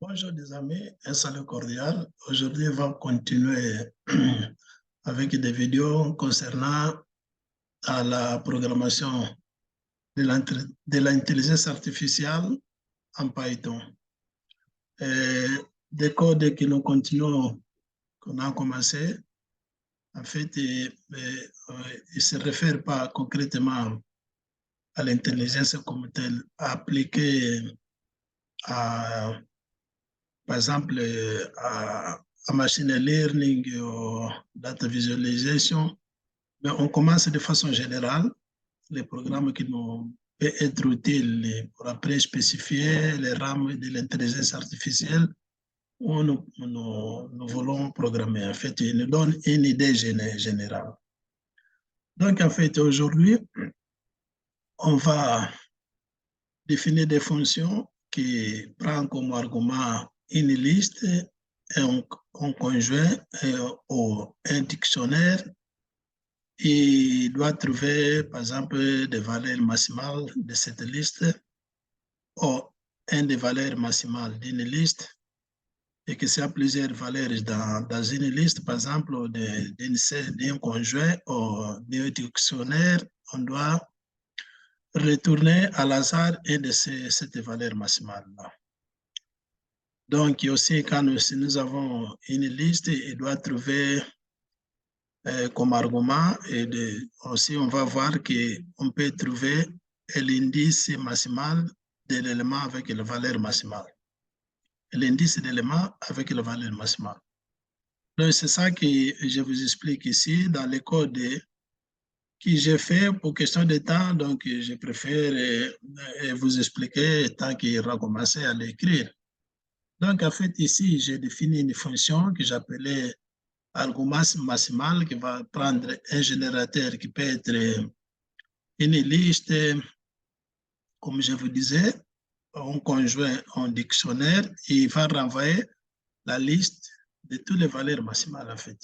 Bonjour les amis, un salut cordial. Aujourd'hui, on va continuer avec des vidéos concernant la programmation de l'intelligence artificielle en Python. Des codes que nous continuons, qu'on a commencé, en fait, ils ne se réfèrent pas concrètement à l'intelligence comme telle, appliquée à, par exemple, à machine learning ou data visualisation. Mais on commence de façon générale, les programmes qui nous peuvent être utiles pour après spécifier les rames de l'intelligence artificielle où nous voulons programmer. En fait, ils nous donnent une idée générale. Donc, en fait, aujourd'hui, on va définir des fonctions qui prennent comme argument une liste, un conjoint ou un dictionnaire. Il doit trouver, par exemple, des valeurs maximales de cette liste ou une des valeurs maximales d'une liste et que s'il y a plusieurs valeurs dans une liste, par exemple, d'un conjoint ou d'un dictionnaire, on doit retourner à l'hasard une de cette valeur maximale-là. Donc, aussi, si nous avons une liste, il doit trouver comme argument, et aussi on va voir qu'on peut trouver l'indice maximal de l'élément avec la valeur maximale. L'indice d'élément avec la valeur maximale. Donc, c'est ça que je vous explique ici dans les codes que j'ai fait pour question de temps. Donc, je préfère vous expliquer tant qu'il va commencer à l'écrire. Donc, en fait, ici, j'ai défini une fonction que j'appelais argument maximal qui va prendre un générateur qui peut être une liste, comme je vous disais, un conjoint, un dictionnaire, et il va renvoyer la liste de toutes les valeurs maximales en fait.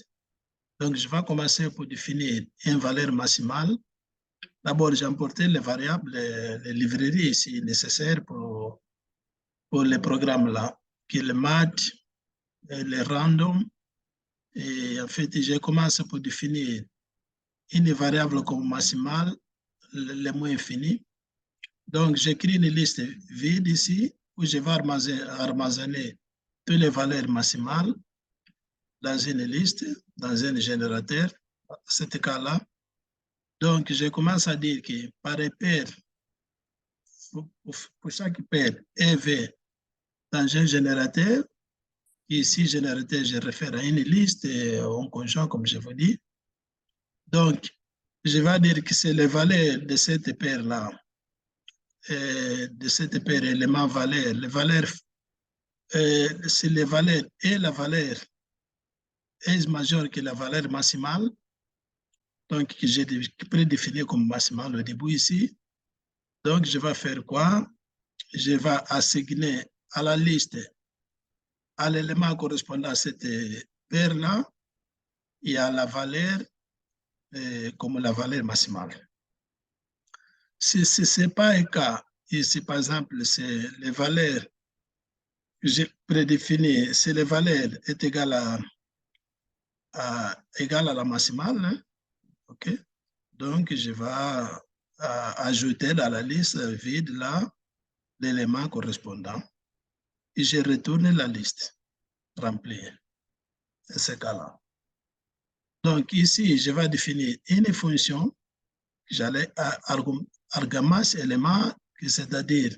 Donc, je vais commencer pour définir une valeur maximale. D'abord, j'ai importé les variables, les librairies ici nécessaires pour les programmes là, qui est le math, le random. Et en fait, j'ai commencé pour définir une variable comme maximale, le moins infini. Donc, j'écris une liste vide ici où je vais armazener toutes les valeurs maximales dans une liste, dans un générateur, dans ce cas-là. Donc, je commence à dire que par paire, pour chaque paire EV dans un générateur, ici, générateur, je réfère à une liste, un conjoint, comme je vous dis. Donc, je vais dire que c'est les valeurs de cette paire-là, de cette paire élément valeur, les valeurs, c'est les valeurs et la valeur est majeure que la valeur maximale, donc que j'ai prédéfini comme maximale au début ici. Donc, je vais faire quoi? Je vais assigner à la liste, à l'élément correspondant à cette paire-là, et à la valeur comme la valeur maximale. Si ce n'est pas un cas, ici par exemple, c'est les valeurs que j'ai prédéfinies, c'est les valeurs est égale à la maximale, hein? OK? Donc, je vais ajouter dans la liste vide là l'élément correspondant et je retourne la liste remplie dans ce cas-là. Donc, ici, je vais définir une fonction que j'allais argument élément, c'est-à-dire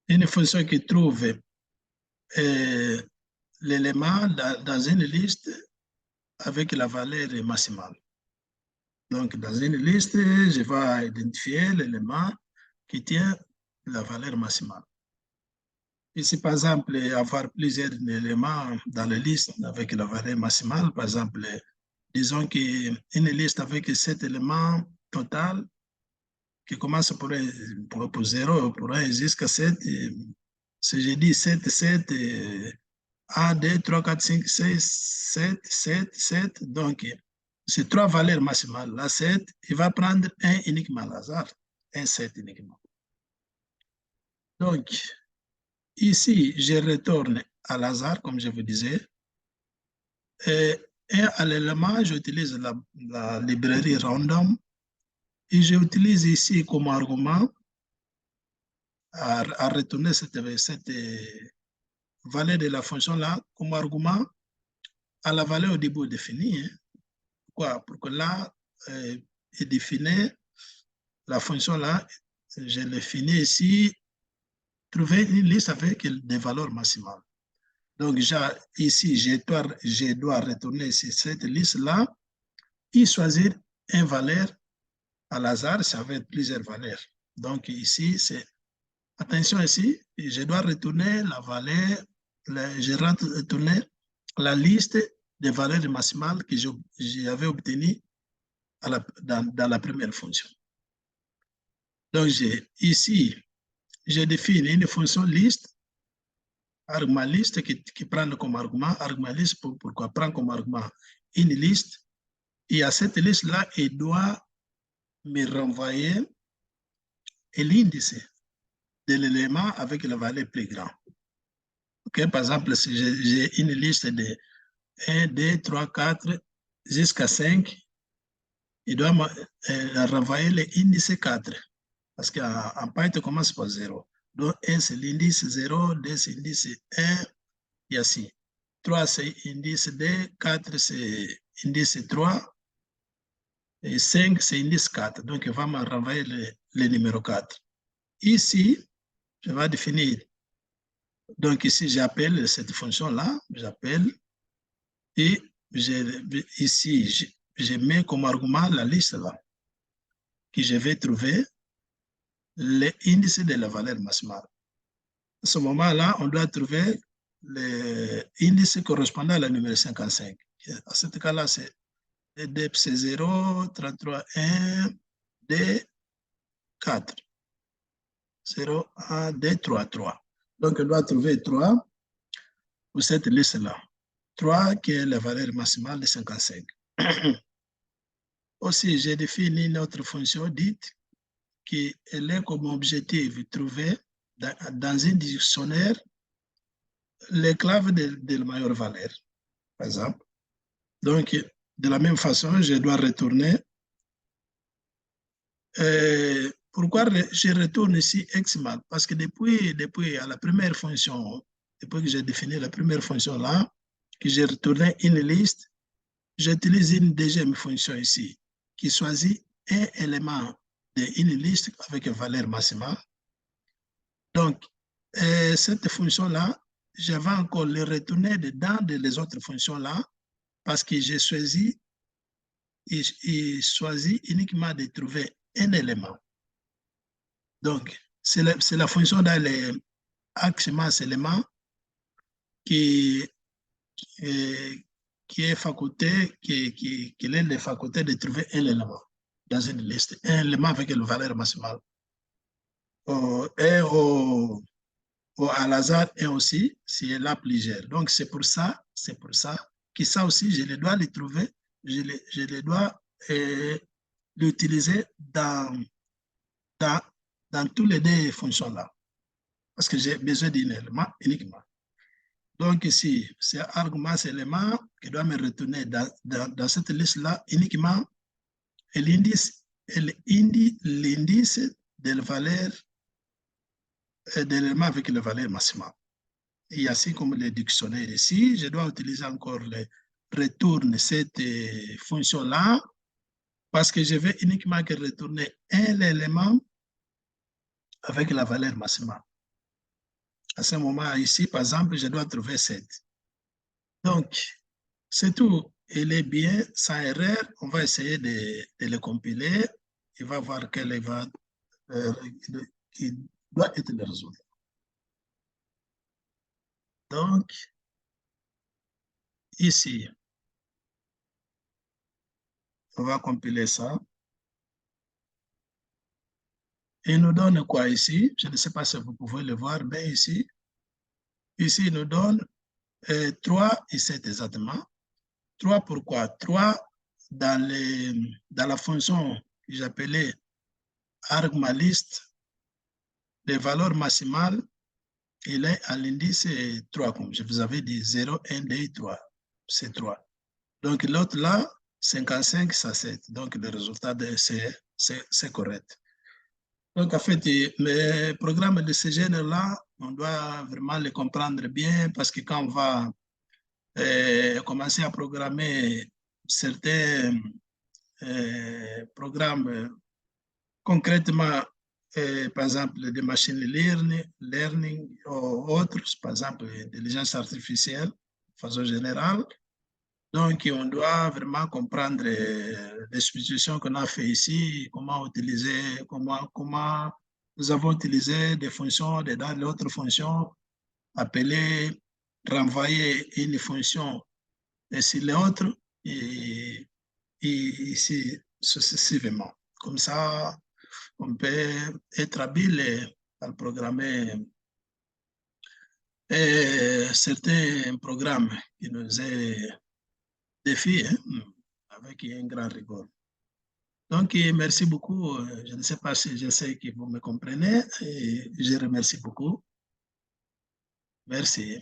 une fonction qui trouve l'élément dans une liste avec la valeur maximale. Donc, dans une liste, je vais identifier l'élément qui tient la valeur maximale. Ici, par exemple, avoir plusieurs éléments dans la liste avec la valeur maximale, par exemple, disons qu'une liste avec 7 éléments total qui commence pour 0, pour 1 jusqu'à 7. Si je dis 7, 7, 1, 2, 3, 4, 5, 6, 7, 7, 7, donc c'est 3 valeurs maximales. La 7, il va prendre 1 uniquement à hasard, un 7 uniquement. Donc, ici, je retourne à Lazare, comme je vous disais. Et à l'élément, j'utilise la librairie random et j'utilise ici comme argument à retourner cette valeur de la fonction-là comme argument à la valeur au début définie. Hein. Pourquoi? Pour que là, est définie la fonction-là, je l'ai fini ici, trouver une liste avec des valeurs maximales. Donc, ici, je dois retourner sur cette liste-là et choisir une valeur à hasard, ça va être plusieurs valeurs. Donc, ici, c'est, attention ici, je dois retourner la valeur, je rentre retourner la liste des valeurs maximales que j'avais obtenues dans la première fonction. Donc, ici, je définis une fonction liste, argument liste qui prend comme argument liste, pourquoi prendre comme argument une liste, et à cette liste-là, il doit me renvoyer l'indice de l'élément avec la valeur plus grande. Okay? Par exemple, si j'ai une liste de 1, 2, 3, 4 jusqu'à 5, il doit renvoyer l'indice 4. Parce qu'en Python, il commence par 0. Donc, 1, c'est l'indice 0, 2, c'est l'indice 1, et ainsi. 3, c'est l'indice 2, 4, c'est l'indice 3, et 5, c'est l'indice 4. Donc, il va me renvoyer le numéro 4. Ici, je vais définir. Donc, ici, j'appelle cette fonction-là, j'appelle, et ici, je mets comme argument la liste-là, que je vais trouver l'indice de la valeur maximale. À ce moment-là, on doit trouver l'indice correspondant à la numéro 55. À ce cas-là, c'est DEPC 0, 33, 1, D, 4. 0, 1, D, 3, 3. Donc, on doit trouver 3 pour cette liste-là. 3 qui est la valeur maximale de 55. Aussi, j'ai défini une autre fonction dite qui est comme objectif de trouver dans un dictionnaire les claves de la meilleure valeur, par exemple. Donc, de la même façon, je dois retourner. Pourquoi je retourne ici Xmal? Parce que depuis à la première fonction, depuis que j'ai défini la première fonction là, que j'ai retourné une liste, j'utilise une deuxième fonction ici, qui choisit un élément d'une liste avec une valeur maximale. Donc, cette fonction-là, je vais encore le retourner dedans les autres fonctions-là parce que j'ai choisi uniquement de trouver un élément. Donc, c'est la fonction dans les axes éléments qui est faculté, qui est les facultés de trouver un élément dans une liste, un élément avec une valeur maximale. Et à hasard, et aussi, c'est là plusieurs. Donc, c'est pour ça que ça aussi, je le dois le trouver, je le dois l'utiliser dans tous les deux fonctions-là. Parce que j'ai besoin d'un élément uniquement. Donc, ici, c'est argument, c'est l'élément qui doit me retourner dans cette liste-là uniquement et l'indice de la valeur de l'élément avec la valeur maximale. Et ainsi comme le dictionnaire ici, je dois utiliser encore le retourne cette fonction-là parce que je vais uniquement retourner un élément avec la valeur maximale. À ce moment ici, par exemple, je dois trouver 7. Donc, c'est tout. Il est bien, sans erreur. On va essayer de le compiler. Il va voir quel qui doit être le résultat. Donc, ici, on va compiler ça. Il nous donne quoi ici? Je ne sais pas si vous pouvez le voir bien ici. Ici, il nous donne 3 et 7 exactement. 3 pourquoi? 3 dans la fonction que j'appelais argmaliste, les valeurs maximales il est à l'indice 3, comme je vous avais dit, 0, 1, 2, 3. C'est 3. Donc l'autre là, 55, ça 7. Donc le résultat, c'est correct. Donc en fait, les programmes de ce genre-là, on doit vraiment les comprendre bien parce que quand on va commencer à programmer certains programmes concrètement, par exemple, des machines learning ou autres, par exemple, l'intelligence artificielle, de façon générale. Donc, on doit vraiment comprendre les substitutions qu'on a fait ici, comment utiliser, comment nous avons utilisé des fonctions dans l'autre fonction, appeler, renvoyer une fonction et sur l'autre, et ici successivement. Comme ça, on peut être habile à programmer certains programmes qui nous est défiés avec un grand rigole. Donc, merci beaucoup. Je ne sais pas si je sais que vous me comprenez et je remercie beaucoup. Merci.